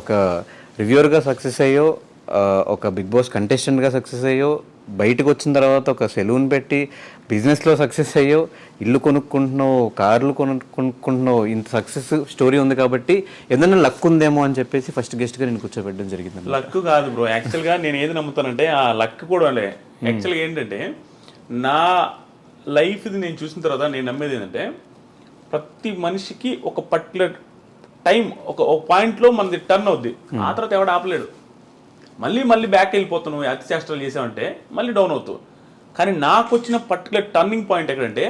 ఒక రివ్యూవర్గా సక్సెస్ అయ్యో, ఒక బిగ్ బాస్ కంటెస్టెంట్గా సక్సెస్ అయ్యో, బయటకు వచ్చిన తర్వాత ఒక సెలూన్ పెట్టి బిజినెస్లో సక్సెస్ అయ్యో, ఇల్లు కొనుక్కుంటున్నావు, కార్లు కొనుక్కుంటున్నావు, ఇంత సక్సెస్ స్టోరీ ఉంది కాబట్టి ఏదైనా లక్ ఉందేమో అని చెప్పేసి ఫస్ట్ గెస్ట్గా నేను కూర్చోబెట్టడం జరిగింది. లక్ కాదు బ్రో, యాక్చువల్గా నేను ఏది నమ్ముతానంటే ఆ లక్ కూడా యాక్చువల్గా ఏంటంటే నా లైఫ్ది నేను చూసిన తర్వాత నేను నమ్మేది ఏంటంటే ప్రతి మనిషికి ఒక పర్టికులర్ టైం ఒక పాయింట్లో మనది టర్న్ అవుద్ది. ఆ తర్వాత ఎవడు ఆపలేడు. మళ్ళీ బ్యాక్ వెళ్ళిపోతున్నావు, అతి చేష్టలు చేసామంటే మళ్ళీ డౌన్ అవుతావు. కానీ నాకు వచ్చిన పర్టికులర్ టర్నింగ్ పాయింట్ ఎక్కడంటే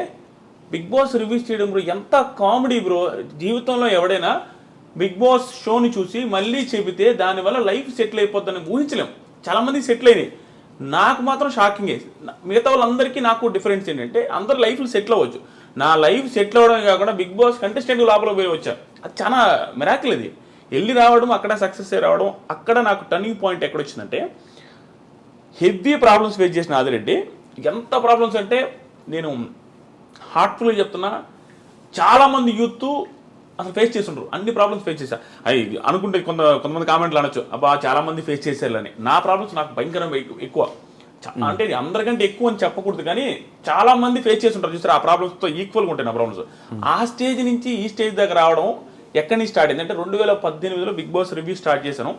బిగ్ బాస్ రివ్యూస్ చేయడం బ్రో. ఎంత కామెడీ బ్రో. జీవితంలో ఎవడైనా బిగ్ బాస్ షోని చూసి మళ్ళీ చెబితే దానివల్ల లైఫ్ సెటిల్ అయిపోద్దని ఊహించలేం. చాలామంది సెటిల్ అయినాయి, నాకు మాత్రం షాకింగ్. మిగతా వాళ్ళందరికీ నాకు డిఫరెన్స్ ఏంటంటే అందరు లైఫ్లో సెటిల్ అవ్వచ్చు. నా లైఫ్ సెటిల్ అవ్వడమే కాకుండా బిగ్ బాస్ కంటెస్టెంట్ లోపల పోయి వచ్చా. అది చాలా మిరాకిల్. అది వెళ్ళి రావడం, అక్కడ సక్సెస్ అయ్యి రావడం. అక్కడ నాకు టర్నింగ్ పాయింట్ ఎక్కడ వచ్చిందంటే హెవీ ప్రాబ్లమ్స్ ఫేస్ చేసిన ఆదిరెడ్డి. ఎంత ప్రాబ్లమ్స్ అంటే నేను హార్ట్ఫుల్గా చెప్తున్నా, చాలామంది యూత్ అసలు ఫేస్ చేస్తుండ్రు. అన్ని ప్రాబ్లమ్స్ ఫేస్ చేశా. అవి అనుకుంటే కొంతమంది కామెంట్లు అనొచ్చు, అబ్బా చాలామంది ఫేస్ చేశారని. నా ప్రాబ్లమ్స్ నాకు భయంకరంగా ఎక్కువ. అంటే అందరికంటే ఎక్కువ అని చెప్పకూడదు, కానీ చాలా మంది ఫేస్ చేస్తుంటారు చూసారు. ఆ ప్రాబ్లమ్స్తో ఈక్వల్గా ఉంటాయి నా ప్రాబ్లమ్స్. ఆ స్టేజ్ నుంచి ఈ స్టేజ్ దగ్గర రావడం ఎక్కడి నుంచి స్టార్ట్ అయింది అంటే 2018లో బిగ్ బాస్ రివ్యూ స్టార్ట్ చేశాను.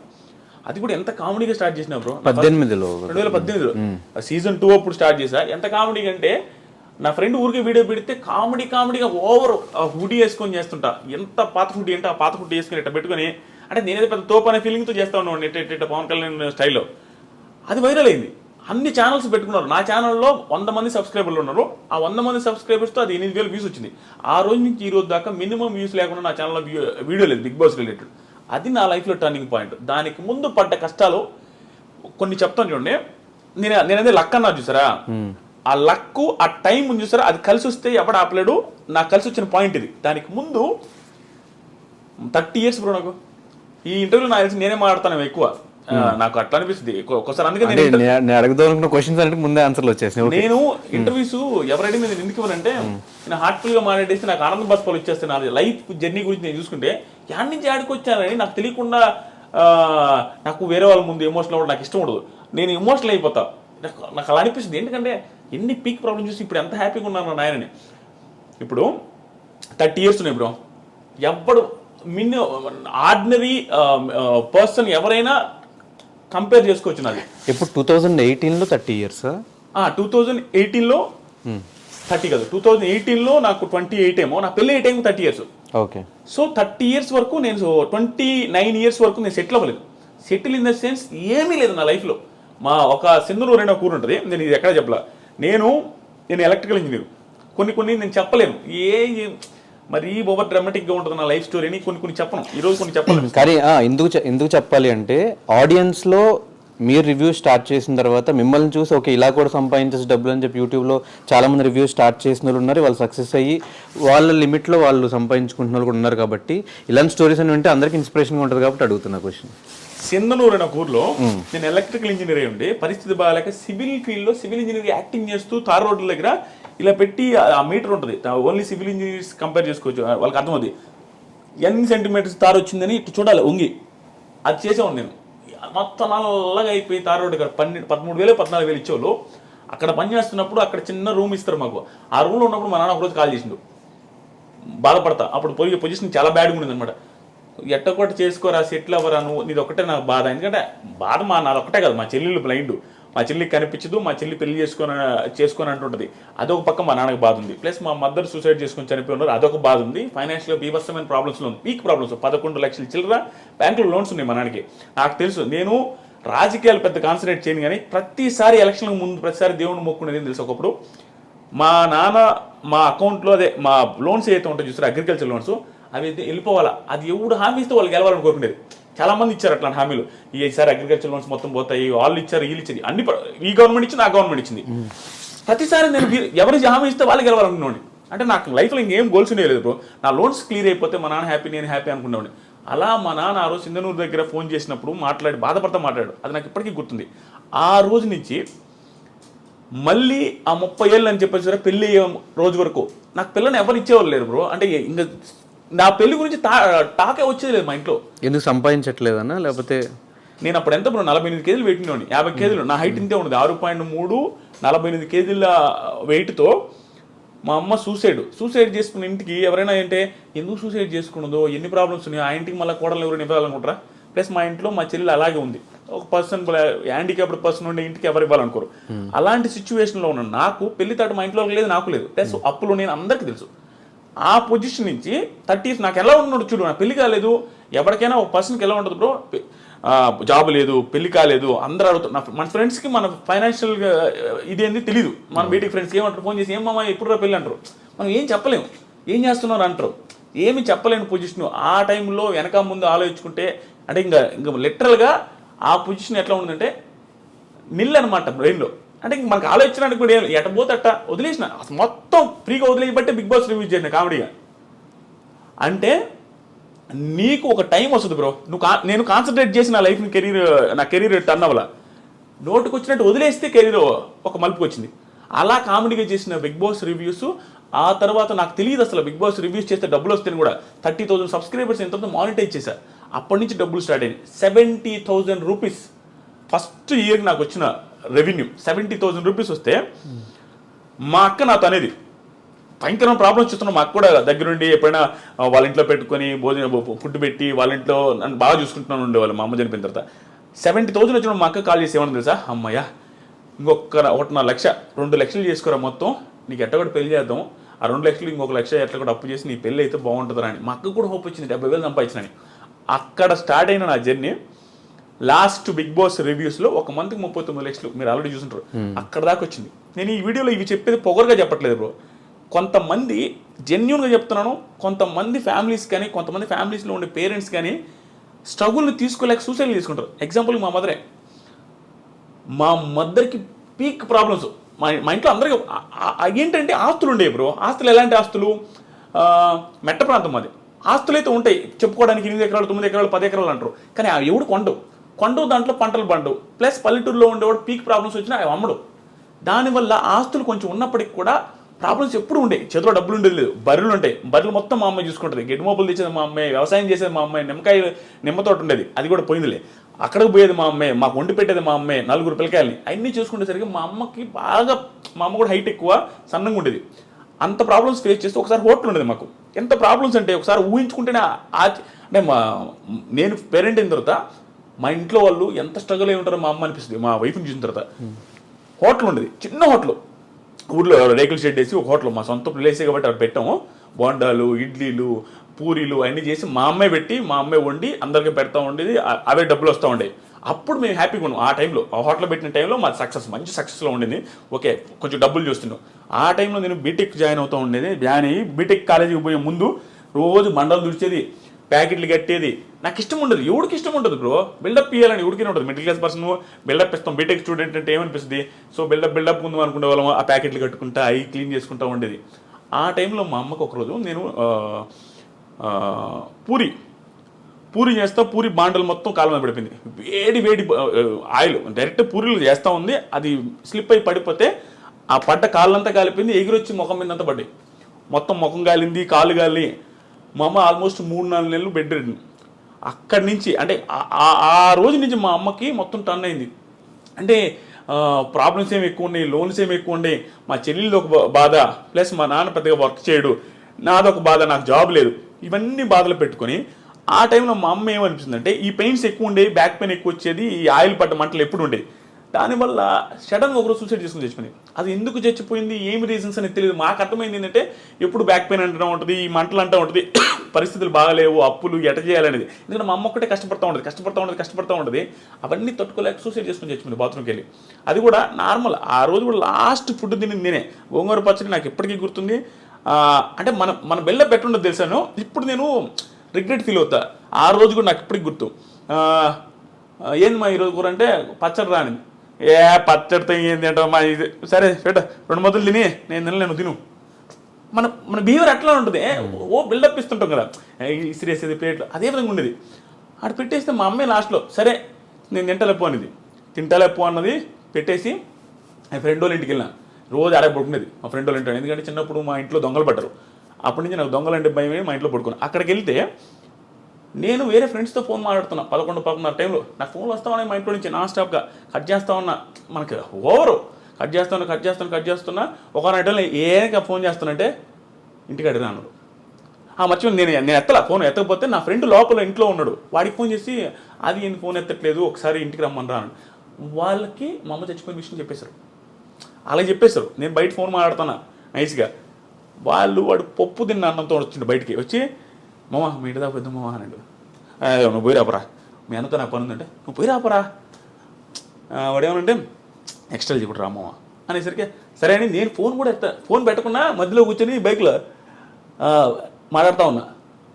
అది కూడా ఎంత కామెడీగా స్టార్ట్ చేసిన బ్రో. 2018లో సీజన్ 2 అప్పుడు స్టార్ట్ చేశా. ఎంత కామెడీగా అంటే నా ఫ్రెండ్ ఊరికి వీడియో పెడితే కామెడీగా ఓవర్ హుడీ వేసుకొని చేస్తుంటా. ఎంత పాత హుడీ అంటే ఆ పాత హుడీ వేసుకొని ఇట్లా పెట్టుకొని, అంటే నేనేదో పెద్ద తోపు అనే ఫీలింగ్తో చేస్తా ఉన్నాను ఇట్ట పవన్ కళ్యాణ్ స్టైల్లో. అది వైరల్ అయింది. అన్ని ఛానల్స్ పెట్టుకున్నారు. నా ఛానల్లో 100 మంది సబ్స్క్రైబర్లు ఉన్నారు. ఆ 100 మంది సబ్స్క్రైబర్స్తో అది 8,000 వ్యూస్ వచ్చింది. ఆ రోజు నుంచి ఈ రోజు దాకా మినిమం వ్యూస్ లేకుండా నా ఛానల్లో వీడియో లేదు బిగ్ బాస్ రిలేటెడ్. అది నా లైఫ్లో టర్నింగ్ పాయింట్. దానికి ముందు పడ్డ కష్టాలు కొన్ని చెప్తాను చూడండి. నేనదే లక్ అన్నా చూసారా, ఆ లక్ ఆ టైం ఉంది చూసారా, అది కలిసి వస్తే ఎవడు ఆపలేడు. నాకు కలిసి వచ్చిన పాయింట్ ఇది. దానికి ముందు 30 years బ్రో. నాకు ఈ ఇంటర్వ్యూలో నాకు తెలిసి నేనే మాట్లాడతాను ఎక్కువ. నాకు అట్లా అనిపిస్తుంది ఒకసారి. అందుకే నేను అడుగుదాం క్వశ్చన్స్ అంటే ముందే ఆన్సర్లు వచ్చేసి నేను ఇంటర్వ్యూస్ ఎవరైనా మీద ఎందుకు ఇవ్వనంటే నేను హార్ట్ఫుల్ గా మాట్లాడేసి నాకు ఆనంద బాష్పాలు వచ్చేస్తాయి. నా లైఫ్ జర్నీ గురించి నేను చూసుకుంటే యాడ్ నుంచి యాడికి వచ్చానని నాకు తెలియకుండా నాకు వేరే వాళ్ళ ముందు ఎమోషనల్ అవ్వడం నాకు ఇష్టం ఉండదు. నేను ఎమోషనల్ అయిపోతా. నాకు అలా అనిపిస్తుంది. ఎందుకంటే ఎన్ని పీక్ ప్రాబ్లమ్ చూసి ఇప్పుడు ఎంత హ్యాపీగా ఉన్నాను నాయనని. ఇప్పుడు 30 years ఉన్నాయి బ్రో. ఎవ్వడు ఆర్డినరీ పర్సన్ ఎవరైనా కంపేర్ చేసుకోవచ్చు. నాది ఇప్పుడు 2018లో 30 years. 2018లో 30 కాదు, 2018లో నాకు 28 ఏమో. నా పెళ్ళి 8 ఏమో 30 years. ఓకే. సో 30 years వరకు నేను 29 years వరకు నేను సెటిల్ అవ్వలేదు. సెటిల్ ఇన్ ద సెన్స్ ఏమీ లేదు నా లైఫ్లో. మా ఒక సింధనూరు అనే ఊరు ఉంటుంది, నేను ఇది ఎక్కడ చెప్పలా. నేను ఎలక్ట్రికల్ ఇంజనీర్. కొన్ని నేను చెప్పలేను. మరి ఓవర్ డ్రామాటిక్గా ఉంటుంది నా లైఫ్ స్టోరీని. కొన్ని చెప్పను ఈరోజు, కొన్ని చెప్పలేను. కానీ ఎందుకు చెప్పాలి అంటే ఆడియన్స్లో మీరు రివ్యూ స్టార్ట్ చేసిన తర్వాత మిమ్మల్ని చూసి ఓకే ఇలా కూడా సంపాదించేసి డబ్బులు అని చెప్పి యూట్యూబ్లో చాలామంది రివ్యూ స్టార్ట్ చేసిన వాళ్ళు ఉన్నారు. వాళ్ళు సక్సెస్ అయ్యి వాళ్ళ లిమిట్లో వాళ్ళు సంపాదించుకుంటున్న వాళ్ళు కూడా ఉన్నారు. కాబట్టి ఇలాంటి స్టోరీస్ అని వింటే అందరికీ ఇన్స్పిరేషన్గా ఉంటుంది. కాబట్టి అడుగుతున్నా క్వశ్చన్. సింధనూరు అనే ఊర్లో నేను ఎలక్ట్రికల్ ఇంజనీర్ అయి ఉండి పరిస్థితి బాగాలేక సివిల్ ఫీల్డ్లో సివిల్ ఇంజనీర్ యాక్టింగ్ చేస్తూ తార్ రోడ్ల దగ్గర ఇలా పెట్టి ఆ మీటర్ ఉంటుంది. ఓన్లీ సివిల్ ఇంజనీర్స్ కంపేర్ చేసుకోవచ్చు, వాళ్ళకి అర్థమవుతుంది. ఎన్ని సెంటీమీటర్స్ తారు వచ్చిందని ఇటు చూడాలి వంగి. అది చేసేవాడు నేను. మొత్తం నల్లగా అయిపోయి తార్ రోడ్డు దగ్గర 13,000 14,000 ఇచ్చేవాళ్ళు. అక్కడ పని చేస్తున్నప్పుడు అక్కడ చిన్న రూమ్ ఇస్తారు మాకు. ఆ రూమ్లో ఉన్నప్పుడు మా నాన్న ఒకరోజు కాల్ చేసిండు. బాధపడతా. అప్పుడు పోయి పొజిషన్ చాలా బ్యాడ్గా ఉండేది అనమాట. ఎట్టొకటి చేసుకోరా, సెటిల్ అవ్వరా, నువ్వు నీది ఒకటే నాకు బాధ. ఎందుకంటే బాధ నాది ఒకటే కాదు, మా చెల్లెళ్ళు బ్లైండ్, మా చెల్లికి కనిపించదు, మా చెల్లి పెళ్లి చేసుకొని అంటుంటుంది. అదొక పక్క మా నాన్నకి బాధ ఉంది. ప్లస్ మా మదర్ సూసైడ్ చేసుకొని చనిపోయి ఉన్నారు, అదొక బాధ ఉంది. ఫైనాన్షియల్గా బీభత్సమైన ప్రాబ్లమ్స్లో ఉంది, పీక్ ప్రాబ్లమ్స్. 11 లక్షల చిల్లర బ్యాంకులో లోన్స్ ఉన్నాయి మా నాన్నకి. నాకు తెలుసు. నేను రాజకీయాలు పెద్ద కాన్సన్ట్రేట్ చేయను, కానీ ప్రతిసారి ఎలక్షన్లకు ముందు ప్రతిసారి దేవుడిని మొక్కునేది తెలుసు. ఒకప్పుడు మా నాన్న మా అకౌంట్లో అదే మా లోన్స్ ఏదైతే ఉంటాయో చూసారు, అగ్రికల్చర్ లోన్స్, అవి అయితే వెళ్ళిపోవాలా. అది ఎవడు హామీ ఇస్తే వాళ్ళు గెలవాలని కోరుకునేది. చాలామంది ఇచ్చారు అట్లాంటి హామీలు. ఈసారి అగ్రికల్చర్ లోన్స్ మొత్తం పోతాయి, వాళ్ళు ఇచ్చారు, వీళ్ళు ఇచ్చారు, అన్ని ఈ గవర్నమెంట్ ఇచ్చింది, ఆ గవర్నమెంట్ ఇచ్చింది. ప్రతిసారి నేను ఎవరు హామీ ఇస్తే వాళ్ళు గెలవాలనుకునేవాడిని. అంటే నాకు లైఫ్లో ఇంకేం గోల్స్ లేదు బ్రో. నా లోన్స్ క్లియర్ అయిపోతే మా నాన్న హ్యాపీ, నేను హ్యాపీ అనుకునేవాడిని. అలా మా నాన్న ఆ రోజు సింధనూరు దగ్గర ఫోన్ చేసినప్పుడు బాధపడతా మాట్లాడాడు. అది నాకు ఇప్పటికీ గుర్తుంది. ఆ రోజు నుంచి మళ్ళీ ఆ 30 ఏళ్ళు అని చెప్పేసి పెళ్ళి అయ్యే రోజు వరకు నాకు పిల్లని ఎవరు ఇచ్చేవాళ్ళు లేరు బ్రో. అంటే ఇంకా నా పెళ్లి గురించి టాకే వచ్చేది లేదు మా ఇంట్లో. ఎందుకు సంపాదించట్లేదన్నా లేకపోతే? నేను అప్పుడు ఎంత బ్రో 48 కేజీలు పెట్టినోని, 50 కేజీలు నా హైట్ ఇంతే ఉండదు, 6.3, 48 కేజీల వెయిట్తో మా అమ్మ సూసైడ్ చేసుకున్న ఇంటికి ఎవరైనా అంటే ఎందుకు సూసైడ్ చేసుకున్నదో, ఎన్ని ప్రాబ్లమ్స్ ఉన్నాయో, ఆ ఇంటికి మళ్ళీ కోడలు ఎవరైనా ఇవ్వాలనుకుంటారా? ప్లస్ మా ఇంట్లో మా చెల్లెలు అలాగే ఉంది, ఒక పర్సన్ హ్యాండిక్యాప్డ్ పర్సన్ ఉండే ఇంటికి ఎవరు ఇవ్వాలనుకోరు. అలాంటి సిచ్యువేషన్లో ఉన్న నాకు పెళ్లి తాట మా ఇంట్లో లేదు, నాకు లేదు, ప్లస్ అప్పులు నేను అందరికీ తెలుసు. ఆ పొజిషన్ నుంచి 30s నాకు ఎలా ఉన్నాడు చూడు, నా పెళ్లి కాలేదు. ఎవరికైనా ఒక పర్సన్కి ఎలా ఉంటుంది బ్రో, జాబ్ లేదు, పెళ్లి కాలేదు, అందరూ అడుగుతారు. మన ఫ్రెండ్స్కి మన ఫైనాన్షియల్ ఇదేంది తెలియదు. మన బయటికి ఫ్రెండ్స్కి ఏమంటారు, ఫోన్ చేసి ఏం మామ ఎప్పుడు పెళ్ళి అంటారు. మనం ఏం చెప్పలేము, ఏం చేస్తున్నారు అంటారు, ఏమి చెప్పలేని పొజిషన్. ఆ టైంలో వెనక ముందు ఆలోచించుకుంటే అంటే ఇంకా లిటరల్గా ఆ పొజిషన్ ఎట్లా ఉందంటే నిల్ అనమాట బ్రెయిన్లో. అంటే ఇంక మనకు ఆలోచించడానికి కూడా ఏం ఎట్టబోతే అట్ట వదిలేసిన, అసలు మొత్తం ఫ్రీగా వదిలేయబట్టే బిగ్ బాస్ రివ్యూ చేసిన కామెడీగా. అంటే నీకు ఒక టైం వస్తుంది బ్రో, నేను కాన్సన్ట్రేట్ చేసి నా లైఫ్ని నా కెరీర్ టర్న్ అవ్వాల, నోటుకు వచ్చినట్టు వదిలేస్తే కెరీర్ ఒక మలుపుకి వచ్చింది. అలా కామెడీగా చేసిన బిగ్ బాస్ రివ్యూస్. ఆ తర్వాత నాకు తెలియదు అసలు బిగ్ బాస్ రివ్యూస్ చేస్తే డబ్బులు వస్తాయని కూడా. 30,000 సబ్స్క్రైబర్స్ ఎంతో మానిటైజ్ చేశా. అప్పటి నుంచి డబ్బులు స్టార్ట్ అయింది. 70,000 రూపీస్ ఫస్ట్ ఇయర్ నాకు వచ్చిన రెవెన్యూ. 70,000 రూపీస్ వస్తే మా అక్క నాతో అనేది భయంకరమైన ప్రాబ్లమ్స్ చూస్తున్నాం. మా అక్క కూడా దగ్గరుండి ఎప్పుడైనా వాళ్ళ ఇంట్లో పెట్టుకొని ఫుడ్ పెట్టి వాళ్ళ ఇంట్లో నన్ను బాగా చూసుకుంటున్నాను ఉండేవాళ్ళు. మా అమ్మ చనిపోయిన తర్వాత 70,000 వచ్చిన మా అక్క కాల్ చేసి ఏమన్నా తెలుసా, అమ్మయ్య ఇంకొక 1.5 లక్ష 2 లక్షలు చేసుకోరా మొత్తం, నీకు ఎట్ట కూడా పెళ్లి చేద్దాం, ఆ 2 లక్షలు ఇంకొక లక్ష ఎట్లా కూడా అప్పు చేసి నీ పెళ్ళి అయితే బాగుంటుందని అని. మా అక్క కూడా హోప్ వచ్చింది 70,000 సంపాదించినని. అక్కడ స్టార్ట్ అయిన నా జర్నీ లాస్ట్ బిగ్ బాస్ రివ్యూస్లో ఒక మంత్కి 39 లక్షలు మీరు ఆల్రెడీ చూసుంటారు. అక్కడ దాకా వచ్చింది. నేను ఈ వీడియోలో ఇవి చెప్పేది పొగరుగా చెప్పట్లేదు బ్రో, కొంతమంది జెన్యూన్గా చెప్తున్నాను. కొంతమంది ఫ్యామిలీస్ కానీ, కొంతమంది ఫ్యామిలీస్లో ఉండే పేరెంట్స్ కానీ స్ట్రగుల్ని తీసుకోలేక సూసైడ్ తీసుకుంటారు. ఎగ్జాంపుల్ మా మా మదర్కి పీక్ ప్రాబ్లమ్స్. మా ఇంట్లో అందరికీ ఏంటంటే ఆస్తులు ఉండేవి బ్రో. ఆస్తులు ఎలాంటి ఆస్తులు, మెట్ట ప్రాంతం మాది. ఆస్తులు అయితే ఉంటాయి చెప్పుకోవడానికి, 8 ఎకరాలు 9 ఎకరాలు 10 ఎకరాలు అంటారు, కానీ అవి ఎవడు కొండవు దాంట్లో పంటలు పండవు. ప్లస్ పల్లెటూరులో ఉండేవాడు పీక్ ప్రాబ్లమ్స్ వచ్చినా అవి అమ్మడు. దానివల్ల ఆస్తులు కొంచెం ఉన్నప్పటికి కూడా ప్రాబ్లమ్స్ ఎప్పుడు ఉండే, చేతిలో డబ్బులు ఉండేది లేదు. బర్రెలు ఉంటాయి, బర్రెలు మొత్తం మా అమ్మాయి చూసుకుంటుంది. గెడ్డి మోపులు తెచ్చేది మా అమ్మాయి, వ్యవసాయం చేసేది మా అమ్మాయి, నిమ్మతోట ఉండేది అది కూడా పోయిందిలే, అక్కడికి పోయేది మా అమ్మాయి, మాకు వండి పెట్టేది మా అమ్మాయి, 4 పిల్లకాయలని. అన్నీ చూసుకునేసరికి మా అమ్మకి బాగా, మా అమ్మ కూడా హైట్ ఎక్కువ, సన్నంగా ఉండేది. అంత ప్రాబ్లమ్స్ ఫేస్ చేస్తే ఒకసారి హోటల్ ఉండేది మాకు. ఎంత ప్రాబ్లమ్స్ అంటే ఒకసారి ఊహించుకుంటేనే అంటే నేను పేరెంట్ అయిన తర్వాత మా ఇంట్లో వాళ్ళు ఎంత స్ట్రగుల్ అయి ఉంటారో మా అమ్మ అనిపిస్తుంది. మా వైఫ్ని చూసిన తర్వాత హోటల్ ఉండేది, చిన్న హోటల్, ఊర్లో రేకుల షెడ్ వేసి ఒక హోటల్, మా సొంత ప్లేసే కాబట్టి అక్కడ పెట్టాము. బోండాలు, ఇడ్లీలు, పూరీలు అన్నీ చేసి మా అమ్మాయి పెట్టి, మా అమ్మాయి వండి అందరికీ పెడతా ఉండేది. అవే డబ్బులు వస్తూ ఉండేవి. అప్పుడు మేము హ్యాపీగా ఉన్నాం. ఆ టైంలో, ఆ హోటల్ పెట్టిన టైంలో మా మంచి సక్సెస్లో ఉండేది. ఓకే, కొంచెం డబ్బులు చూస్తున్నాం. ఆ టైంలో నేను బీటెక్ జాయిన్ అవుతూ ఉండేది. జాయిన్ అయ్యి బీటెక్ కాలేజీకి పోయే ముందు రోజు మండలు దుడిచేది, ప్యాకెట్లు కట్టేది. నాకు ఇష్టం ఉండదు, ఎవరికి ఇష్టం ఉంటుంది బ్రో, బిల్డప్ ఇవ్వాలని ఎవరికైనా ఉంటుంది. మిడిల్ క్లాస్ పర్సన్ బిల్డప్ ఇస్తాం. బీటెక్ స్టూడెంట్ అంటే ఏమనిపిస్తుంది, సో బిల్డప్ ముందు అనుకునే వాళ్ళం. ఆ ప్యాకెట్లు కట్టుకుంటా, అవి క్లీన్ చేసుకుంటూ ఉండేది. ఆ టైంలో మా అమ్మకు ఒకరోజు నేను పూరి చేస్తా, పూరి బాండలు మొత్తం కాలం మీద పడిపోయింది. వేడి ఆయిల్ డైరెక్ట్ పూరీలు చేస్తూ ఉంది, అది స్లిప్ అయి పడిపోతే ఆ పడ్డ కాళ్ళంతా కాలిపోయింది, ఎగిరొచ్చి ముఖం మీద అంతా పడ్డాయి. మొత్తం ముఖం కాలింది, కాళ్ళు కాలి. మా అమ్మ ఆల్మోస్ట్ 3-4 నెలలు బెడ్ రెడ్. అక్కడి నుంచి అంటే ఆ రోజు నుంచి మా అమ్మకి మొత్తం టర్న్ అయింది. అంటే ప్రాబ్లమ్స్ ఏమి ఎక్కువ ఉన్నాయి, లోన్స్ ఏమి ఎక్కువ ఉన్నాయి, మా చెల్లెలది ఒక బాధ, ప్లస్ మా నాన్న పెద్దగా వర్క్ చేయడు, నాదొక బాధ, నాకు జాబ్ లేదు, ఇవన్నీ బాధలు పెట్టుకొని ఆ టైంలో మా అమ్మ ఏమనిపిస్తుందంటే ఈ పెయిన్స్ ఎక్కువ ఉండేవి, బ్యాక్ పెయిన్ ఎక్కువ వచ్చేది, ఈ ఆయిల్ పడ్డ మంటలు ఎప్పుడు ఉండేవి. దానివల్ల సడన్గా ఒకరోజు సూసైడ్ చేసుకుని చచ్చిపోయింది. అది ఎందుకు చచ్చిపోయింది, ఏమి రీజన్స్ అనేది తెలియదు. మాకు అర్థమైంది ఏంటంటే ఎప్పుడు బ్యాక్ పెయిన్ అంటూ ఉంటుంది, ఈ మంటలు అంటూ ఉంటుంది, పరిస్థితులు బాగాలేవు, అప్పులు ఎట చేయాలనేది. ఎందుకంటే మా అమ్మ ఒక్కటే కష్టపడతా ఉంటుంది. అవన్నీ తట్టుకోలేక సూసైడ్ చేసుకుని చచ్చిపోయింది బాత్రూమ్కి వెళ్ళి. అది కూడా నార్మల్. ఆ రోజు కూడా లాస్ట్ ఫుడ్ తినింది నేనే. గోంగూర పచ్చడి నాకు ఎప్పటికీ గుర్తుంది. అంటే మన బెల్ల పెట్టుండదు తెలుసాను. ఇప్పుడు నేను రిగ్రెట్ ఫీల్ అవుతా. ఆ రోజు కూడా నాకు ఇప్పటికి గుర్తు. ఏంది మా ఈరోజు కూర అంటే పచ్చడి రాని. పచ్చడితో ఏంది అంటే మా ఇది సరే పెట్ట 2 మొదలు తిని నేను తినలేను, తిను. మన బిహేవియర్ అట్లా ఉంటుంది. బిల్డప్ ఇస్తుంటాం కదా, ఇసిరేసేది ప్లేట్లు, అదే విధంగా ఉండేది. అటు పెట్టేస్తే మా అమ్మాయి లాస్ట్లో సరే నేను తింటలేపు అన్నది పెట్టేసి ఫ్రెండ్ వాళ్ళ ఇంటికి వెళ్ళినా. రోజు ఆడే పడుకునేది మా ఫ్రెండ్ వాళ్ళ ఇంట్లో. ఎందుకంటే చిన్నప్పుడు మా ఇంట్లో దొంగలు పడ్డారు. అప్పటి నుంచి నాకు దొంగలంటే భయమే, మా ఇంట్లో పడుకున్నాను. అక్కడికి వెళ్తే నేను వేరే ఫ్రెండ్స్తో ఫోన్ మాట్లాడుతున్నా 11-11 టైంలో. నాకు ఫోన్లు వస్తా ఉన్నాయి మా ఇంట్లో నుంచి నాన్ స్టాప్గా. కట్ చేస్తా ఉన్నా, మనకి ఓవరు కట్ చేస్తున్నా. ఒక టైంలో ఏక ఫోన్ చేస్తానంటే ఇంటికి అడిగినా అన్నాడు. మర్చిపోయింది, నేను ఎత్తలా. ఫోన్ ఎత్తకపోతే నా ఫ్రెండ్ లోపల ఇంట్లో ఉన్నాడు, వాడికి ఫోన్ చేసి అది ఈయన ఫోన్ ఎత్తట్లేదు, ఒకసారి ఇంటికి రమ్మని రాను. వాళ్ళకి మా అమ్మ చచ్చిపోయిన విషయం చెప్పేశారు. అలా చెప్పేశారు. నేను బయట ఫోన్ మాట్లాడుతున్నా నైస్గా. వాడు పప్పు తిన్న అన్నంతో వచ్చిండు బయటికి. వచ్చి మామ మీ ఇంటి దాకా పెద్ద మామ అన్నాడు. నువ్వు పోయి రాపరా, మీ అన్నతో నాకు పని ఉందంటే నువ్వు పోయి రాపరా. వాడేమనంటే ఎక్స్ట్రా చెప్పడు రామమ్మ అనేసరికి సరే అని నేను ఫోన్ కూడా ఫోన్ పెట్టకుండా మధ్యలో కూర్చొని బైక్లో మాట్లాడుతూ ఉన్నా.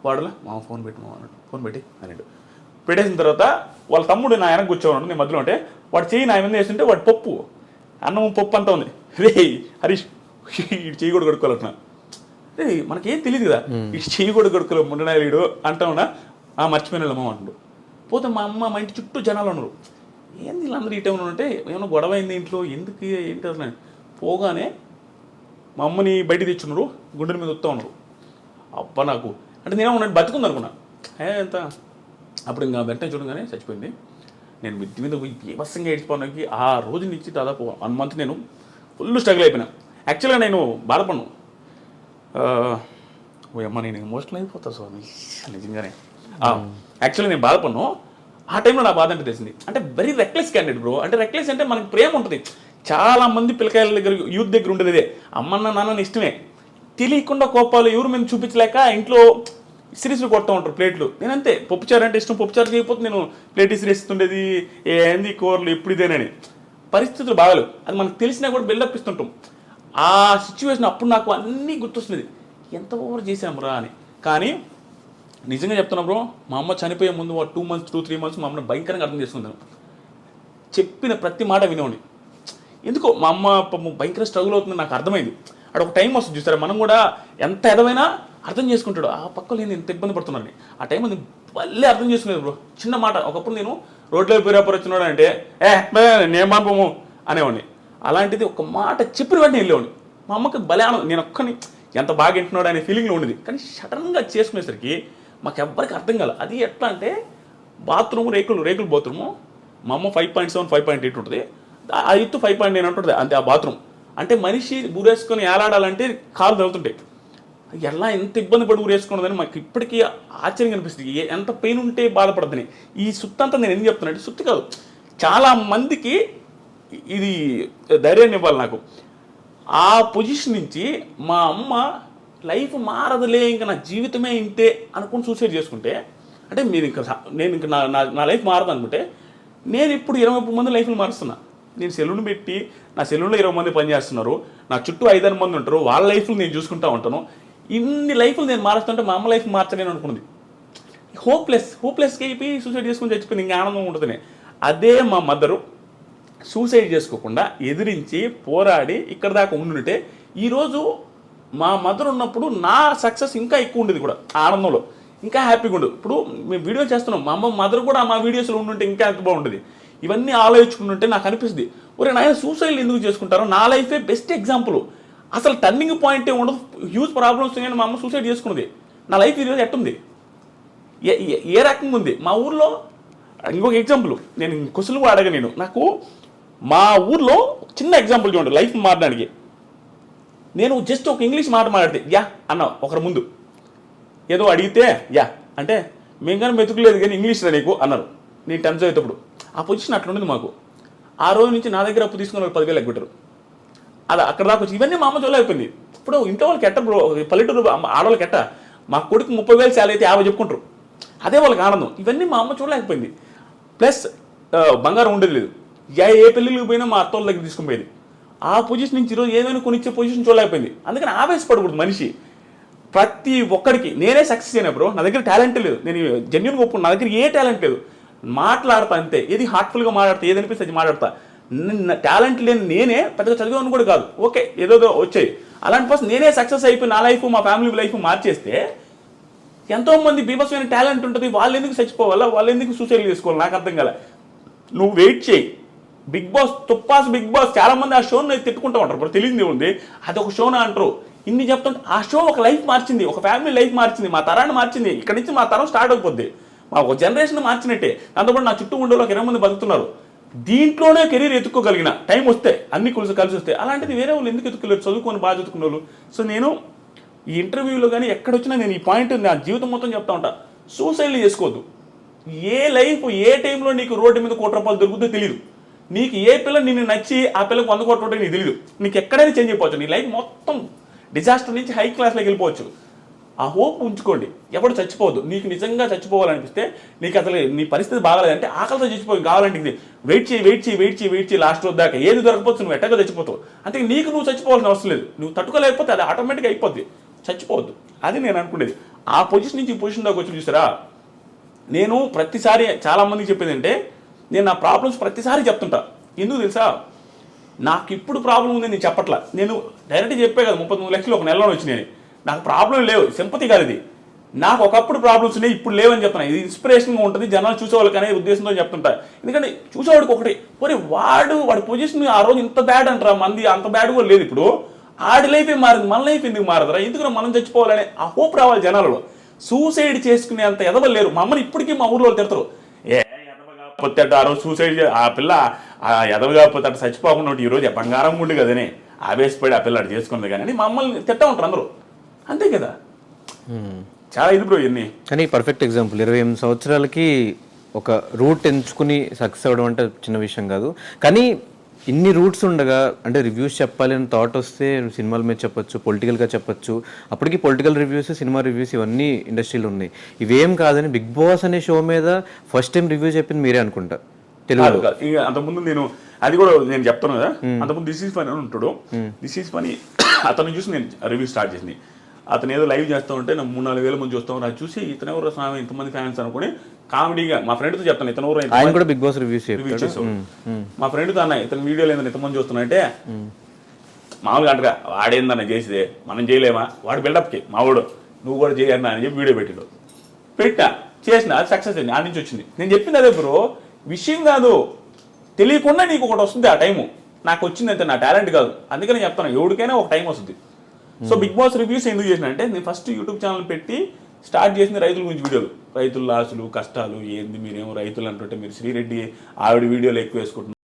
వాడులో మామ ఫోన్ పెట్టి మామ అన్నాడు. ఫోన్ పెట్టి అన్నాడు. పెట్టేసిన తర్వాత వాళ్ళ తమ్ముడు నా వెనక కూర్చోన్నాడు, నేను మధ్యలో ఉంటే వాడు చెయ్యి నా మీద వేస్తుంటే వాడు పప్పు అన్నం పప్పు అంతా ఉంది. రే హరీష్ ఇటు చెయ్యి కూడా కడుక్కోవాలంటున్నా. రే మనకేం తెలియదు కదా, ఇటు చెయ్యి కూడా కడుక్కోలే ముండనాయుడు అంటా ఉన్నా. మర్చిపోయిన అమ్మ అంటాడు. పోతే మా అమ్మ మా ఇంటి చుట్టూ జనాలు ఉన్నారు. ఏంది వీళ్ళందరూ ఈ టైంలో ఉంటే ఏమైనా గొడవ అయింది ఇంట్లో, ఎందుకు ఏంటి అసలు. పోగానే మా అమ్మని బయటికి తెచ్చున్నారు, గుండెల మీద వస్తూ ఉన్నారు. అబ్బా నాకు అంటే నేనే ఉన్నట్టు బతుకుంది అనుకున్నా. ఎంత అప్పుడు ఇంకా వెంటనే చూడగానే చచ్చిపోయింది. నేను మిద్ది మీద పోయి బీభత్సంగా ఏడ్చిపోవడానికి ఆ రోజు నుంచి దాదాపు 1 మంత్ నేను ఫుల్ స్ట్రగుల్ అయిపోయినా. యాక్చువల్గా నేను బాధపడ్ను. ఓ అమ్మ నేను ఎమోషనల్ అయిపోతా స్వామి నిజంగానే. యాక్చువల్గా నేను బాధపడ్ను. ఆ టైంలో నా బాధ అంటే తెలిసింది. అంటే వెరీ రెక్లెస్ క్యాండిడేట్ బ్రో. అంటే రెక్లెస్ అంటే మనకి ప్రేమ ఉంటుంది. చాలామంది పిల్లకాయల దగ్గర యూత్ దగ్గర ఉండేది ఇదే, అమ్మన్న నాన్న ఇష్టమే, తెలియకుండా కోపాలు ఎవరు మేము చూపించలేక ఇంట్లో సిరీస్లు కొడతా ఉంటారు ప్లేట్లు. నేనంతే, పప్పుచారు అంటే ఇష్టం, పప్పుచారు చేయకపోతే నేను ప్లేట్ ఇస్తుండేది, ఏంది కూరలు ఎప్పుడు ఇదేనని. పరిస్థితులు బాగాలేవు, అది మనకు తెలిసినా కూడా బిల్డప్ ఇస్తుంటాం. ఆ సిచ్యువేషన్ అప్పుడు నాకు అన్నీ గుర్తొస్తుంది, ఎంత ఓవర్ చేశాము రా అని. కానీ నిజంగా చెప్తున్నా బ్రో, మా అమ్మ చనిపోయే ముందు 2-3 మంత్స్ మా అమ్మని భయంకరంగా అర్థం చేసుకుంటాను. చెప్పిన ప్రతి మాట వినేవాడిని. ఎందుకో మా అమ్మ భయంకర స్ట్రగుల్ అవుతుంది నాకు అర్థమైంది. అక్కడ ఒక టైం వస్తుంది చూసారా, మనం కూడా ఎంత ఎదవైనా అర్థం చేసుకుంటాడు. ఆ పక్కలో నేను ఎంత ఇబ్బంది పడుతున్నాను ఆ టైంలో నేను మళ్ళీ అర్థం చేసుకునేది బ్రో. చిన్న మాట, ఒకప్పుడు నేను రోడ్లో పేరాపర్ వచ్చినాడు అంటే నేను పంపము అనేవాడిని. అలాంటిది ఒక మాట చెప్పిన వెంటనే వెళ్ళేవాడిని. మా అమ్మకి భలే నేను ఒక్కని ఎంత బాగా వింటున్నాడు అనే ఫీలింగ్లో ఉండేది. కానీ సడన్గా చేసుకునేసరికి మాకు ఎవ్వరికి అర్థం కాదు. అది ఎట్లా అంటే బాత్రూమ్ రేకులు బాత్రూము. మా అమ్మ 5.7, 5.8 ఉంటుంది, ఆ ఎత్తు 5.9 ఉంటుంది అంతే ఆ బాత్రూమ్. అంటే మనిషి ఊరేసుకొని ఏలాడాలంటే కాలు తగులుతుంటాయి. ఎలా ఎంత ఇబ్బంది పడి ఊరేసుకున్నదని మాకు ఇప్పటికీ ఆశ్చర్యం కనిపిస్తుంది. ఎంత పెయిన్ ఉంటే బాధపడద్దని. ఈ సుత్తి అంతా నేను ఎందుకు చెప్తున్నా అంటే, సుత్తి కాదు, చాలా మందికి ఇది ధైర్యాన్ని ఇవ్వాలి నాకు. ఆ పొజిషన్ నుంచి మా అమ్మ లైఫ్ మారదులే, ఇంకా నా జీవితమే ఇంతే అనుకుని సూసైడ్ చేసుకుంటే, అంటే నేను ఇంకా నా లైఫ్ మారదు అనుకుంటే, నేను ఇప్పుడు 20 మంది లైఫ్లు మారుస్తున్నా. నేను సెలూన్ పెట్టి నా సెలూన్లో 20 మంది పనిచేస్తున్నారు, నా చుట్టూ 5-6 మంది ఉంటారు, వాళ్ళ లైఫ్లు నేను చూసుకుంటూ ఉంటాను. ఇన్ని లైఫ్లు నేను మారుస్తుంటే మా అమ్మ లైఫ్ మార్చలేను అనుకున్నది. హోప్లెస్గా అయిపోయి సూసైడ్ చేసుకుని చచ్చిపోయింది, ఇంకా ఆనందం ఉంటుంది. అదే మా మదరు సూసైడ్ చేసుకోకుండా ఎదిరించి పోరాడి ఇక్కడ దాకా ఉండుంటే ఈరోజు మా మదర్ ఉన్నప్పుడు నా సక్సెస్ ఇంకా ఎక్కువ ఉండేది కూడా, ఆనందంలో ఇంకా హ్యాపీగా ఉండదు. ఇప్పుడు మేము వీడియో చేస్తున్నాం, మా అమ్మ మదర్ కూడా మా వీడియోస్లో ఉండుంటే ఇంకా ఎంత బాగుంటుంది. ఇవన్నీ ఆలోచించుకుంటుంటే నాకు అనిపిస్తుంది, ఒరే నాయన సూసైడ్ ఎందుకు చేసుకుంటారో, నా లైఫే బెస్ట్ ఎగ్జాంపుల్. అసలు టర్నింగ్ పాయింట్ ఉండదు, హ్యూజ్ ప్రాబ్లమ్స్ ఉన్నాయని మా అమ్మ సూసైడ్ చేసుకున్నది. నా లైఫ్ ఈరోజు ఎట్టుంది, ఏ రకంగా ఉంది. మా ఊర్లో ఇంకొక ఎగ్జాంపుల్, నేను క్వశ్చన్ కూడా అడగ, నాకు మా ఊర్లో చిన్న ఎగ్జాంపుల్ చూడండి లైఫ్ మారడానికి. నేను జస్ట్ ఒక ఇంగ్లీష్ మాట మాట్లాడితే యా అన్న ఒకరి ముందు, ఏదో అడిగితే యా అంటే మేము కానీ మెతుకులేదు కానీ ఇంగ్లీష్ రా నీకు అన్నారు. నేను 10th చదివేటప్పుడు ఆ పొజిషన్ అట్లా ఉండేది మాకు. ఆ రోజు నుంచి నా దగ్గర అప్పు తీసుకుని 10,000 ఎగ్గొట్టారు. అది అక్కడ దాకా వచ్చి ఇవన్నీ మా అమ్మ చోళ్ళ అయిపోయింది. ఇప్పుడు ఇంట్లో వాళ్ళకి ఎట్ట బ్రో, పల్లెటూరు ఆడవాళ్ళకి ఎట్ట, మా కొడుకు 30,000 శాలరీ అయితే 50 చెప్పుకుంటారు, అదే వాళ్ళకి ఆనందం. ఇవన్నీ మా అమ్మ చూడలేకపోయింది. ప్లస్ బంగారం ఉండేది లేదు, ఏ పెళ్ళిళ్ళకి పోయినా మా అత్త వాళ్ళ దగ్గర తీసుకుని పోయేది. ఆ పొజిషన్ నుంచి ఈరోజు ఏమైనా కొనిచ్చే పొజిషన్ చూడలేకపోయింది. అందుకని ఆవేశపడకూడదు మనిషి. ప్రతి ఒక్కడికి నేనే సక్సెస్ అయినా బ్రో, నా దగ్గర టాలెంట్ లేదు, నేను జెన్యున్గా ఒప్పుకున్నా, నా దగ్గర ఏ టాలెంట్ లేదు, మాట్లాడతా అంతే, ఏది హార్ట్ఫుల్గా మాట్లాడతా, ఏది అనిపిస్తే అది మాట్లాడతా. టాలెంట్ లేని నేనే పెద్దగా చదివాను కూడా కాదు, ఓకే ఏదో వచ్చాయి. అలాంటి పర్సన్ నేనే సక్సెస్ అయిపోయి నా లైఫ్ మా ఫ్యామిలీ లైఫ్ మార్చేస్తే ఎంతోమంది బీభత్సమైన టాలెంట్ ఉంటుంది, వాళ్ళు ఎందుకు చచ్చిపోవాలా, వాళ్ళు ఎందుకు సూసైడ్ చేసుకోవాలి, నాకు అర్థం కాలే. నువ్వు వెయిట్ చేయి. బిగ్ బాస్ చాలా మంది ఆ షోని తిట్టుకుంటూ ఉంటారు, ఇప్పుడు తెలియదు ఉంది అది ఒక షోనా అంటారు. ఇన్ని చెప్తుంటే ఆ షో ఒక లైఫ్ మార్చింది, ఒక ఫ్యామిలీ లైఫ్ మార్చింది, మా తరాన్ని మార్చింది. ఇక్కడ నుంచి మా తరం స్టార్ట్ అయిపోద్ది, మా ఒక జనరేషన్ మార్చినట్టే. దాంతోపాటు నా చుట్టూ ఉండే ఒక 20 మంది బతుకుతున్నారు. దీంట్లోనే కెరీర్ ఎత్తుక్కోగలిగిన టైం వస్తే, అన్ని కలిసి వస్తే. అలాంటిది వేరే వాళ్ళు ఎందుకు ఎత్తుకోలేరు, చదువుకొని బాగా చదువుకున్న వాళ్ళు. సో నేను ఈ ఇంటర్వ్యూలో కానీ ఎక్కడొచ్చినా నేను ఈ పాయింట్ నా జీవితం మొత్తం చెప్తా ఉంటా, సూసైడ్లు చేసుకోవద్దు. ఏ లైఫ్ ఏ టైంలో నీకు రోడ్డు మీద ₹1 దొరుకుతుందో తెలియదు. నీకు ఏ పిల్ల నిన్ను నచ్చి ఆ పిల్లకి 100 కోట్లు నీకు తెలియదు. నీకు ఎక్కడైనా చేంజ్ అయిపోవచ్చు. నీ లైఫ్ మొత్తం డిజాస్టర్ నుంచి హై క్లాస్లోకి వెళ్ళిపోవచ్చు. ఆ హోప్ ఉంచుకోండి, ఎవడు చచ్చిపోవద్దు. నీకు నిజంగా చచ్చిపోవాలనిపిస్తే, నీకు అసలు నీ పరిస్థితి బాగాలేదంటే ఆకలితో చచ్చిపోయి కావాలంటే ఇది వెయిట్ చేయి లాస్ట్ రోజు దాకా ఏది దొరకపోవచ్చు, నువ్వు ఎట్టగా చచ్చిపోతావు. అంతే, నీకు నువ్వు చచ్చిపోవాల్సిన అవసరం లేదు. నువ్వు తట్టుకోలేకపోతే అది ఆటోమేటిక్గా అయిపోద్ది. చచ్చిపోవద్దు, అది నేను అనుకునేది. ఆ పొజిషన్ నుంచి ఈ పొజిషన్ దాకా వచ్చి చూసారా, నేను ప్రతిసారి చాలామందికి చెప్పేది అంటే, నేను నా ప్రాబ్లమ్స్ ప్రతిసారి చెప్తుంటా. ఎందుకు తెలుసా, నాకు ఇప్పుడు ప్రాబ్లం ఉంది నేను చెప్పట్లా. నేను డైరెక్ట్గా చెప్పే కదా 33 లక్షలు ఒక నెలలో వచ్చినాయి. నాకు ప్రాబ్లం లేవు, సింపతి కాదు ఇది. నాకు ఒకప్పుడు ప్రాబ్లమ్స్ ఉన్నాయి, ఇప్పుడు లేవని చెప్తున్నా. ఇది ఇన్స్పిరేషన్గా ఉంటుంది, జనాలు చూసేవాళ్ళకి అనే ఉద్దేశంతో చెప్తుంటా. ఎందుకంటే చూసేవాడికి ఒకటి, మరి వాడి పొజిషన్ ఆ రోజు ఇంత బ్యాడ్ అంటారా, మంది అంత బ్యాడ్ కూడా లేదు. ఇప్పుడు ఆడి లైఫే మారింది, మన లైఫ్ ఎందుకు మారదురా, ఎందుకు మనం చచ్చిపోవాలనే ఆ హోప్ రావాలి జనాలలో. సూసైడ్ చేసుకునే అంత ఎదవలు లేరు. మా అమ్మని ఇప్పటికీ మా ఊర్లో తిడతారు, ఎదవగాపోతే ఆ రోజు సూసైడ్, ఆ పిల్ల ఆ ఎదవగాపోతే అటు చచ్చిపోకుండా ఈ రోజు బంగారం ఉండి కదనే ఆవేశపడి ఆ పిల్ల అటు చేసుకుంది కానీ మా అమ్మల్ని తిట్టా ఉంటారు అందరూ. అంతే కదా, చాలా ఇది బ్రో ఇవన్నీ. కానీ పర్ఫెక్ట్ ఎగ్జాంపుల్, 28 సంవత్సరాలకి ఒక రూట్ ఎంచుకుని సక్సెస్ అవ్వడం అంటే చిన్న విషయం కాదు. కానీ ఇన్ని రూట్స్ ఉండగా, అంటే రివ్యూస్ చెప్పాలి అని థాట్ వస్తే సినిమాల మీద చెప్పొచ్చు, పొలిటికల్గా చెప్పొచ్చు. అప్పటికి పొలిటికల్ రివ్యూస్, సినిమా రివ్యూస్ ఇవన్నీ ఇండస్ట్రీలో ఉన్నాయి. ఇవేం కాదని బిగ్ బాస్ అనే షో మీద ఫస్ట్ టైం రివ్యూ చెప్పింది మీరే అనుకుంటా తెలుగు. అంతకుముందు నేను అది కూడా నేను చెప్తాను కదా, అంతకుముందు దిస్ ఈజ్ ఫనీ అని ఉంటాడు. దిస్ ఈజ్ ఫనీ అతను చూసి నేను రివ్యూ స్టార్ట్ చేసింది. అతను ఏదో లైవ్ చేస్తూ ఉంటే నాకు 3-4 వేల మంది చూస్తాం, అది చూసి ఇతను ఎవరు స్వామి ఇంతమంది ఫ్యాన్స్ అనుకుని కామెడీగా మా ఫ్రెండ్తో చెప్తాను, ఇతను ఎవరు ఆయన కూడా బిగ్ బాస్ రివ్యూ చేసావు. మా ఫ్రెండ్తో అన్న ఇతను వీడియోలు ఏందని ఇంతమంది చూస్తున్నాయంటే, మామూలుగా అంటగా వాడేందన్న చేసిదే మనం చేయలేమా, వాడు బిల్డప్కి మావాడు నువ్వు కూడా చేయన్నా అని చెప్పి వీడియో పెట్టా చేసిన, అది సక్సెస్ అయింది. ఆ నుంచి వచ్చింది. నేను చెప్పింది అదే బ్రో, విషయం కాదు, తెలియకుండా నీకు ఒకటి వస్తుంది. ఆ టైము నాకు వచ్చింది అంతే, నా టాలెంట్ కాదు. అందుకని చెప్తాను, ఎవరికైనా ఒక టైం వస్తుంది. సో బిగ్ బాస్ రివ్యూస్ ఎందుకు చేసిన అంటే, నేను ఫస్ట్ యూట్యూబ్ ఛానల్ పెట్టి స్టార్ట్ చేసిన రైతుల గురించి వీడియోలు, రైతుల లాసులు కష్టాలు ఏంది, మీరేమో రైతులు అంటుంటే మీరు శ్రీరెడ్డి ఆవిడ వీడియోలు ఎక్కువ వేసుకుంటున్నారు.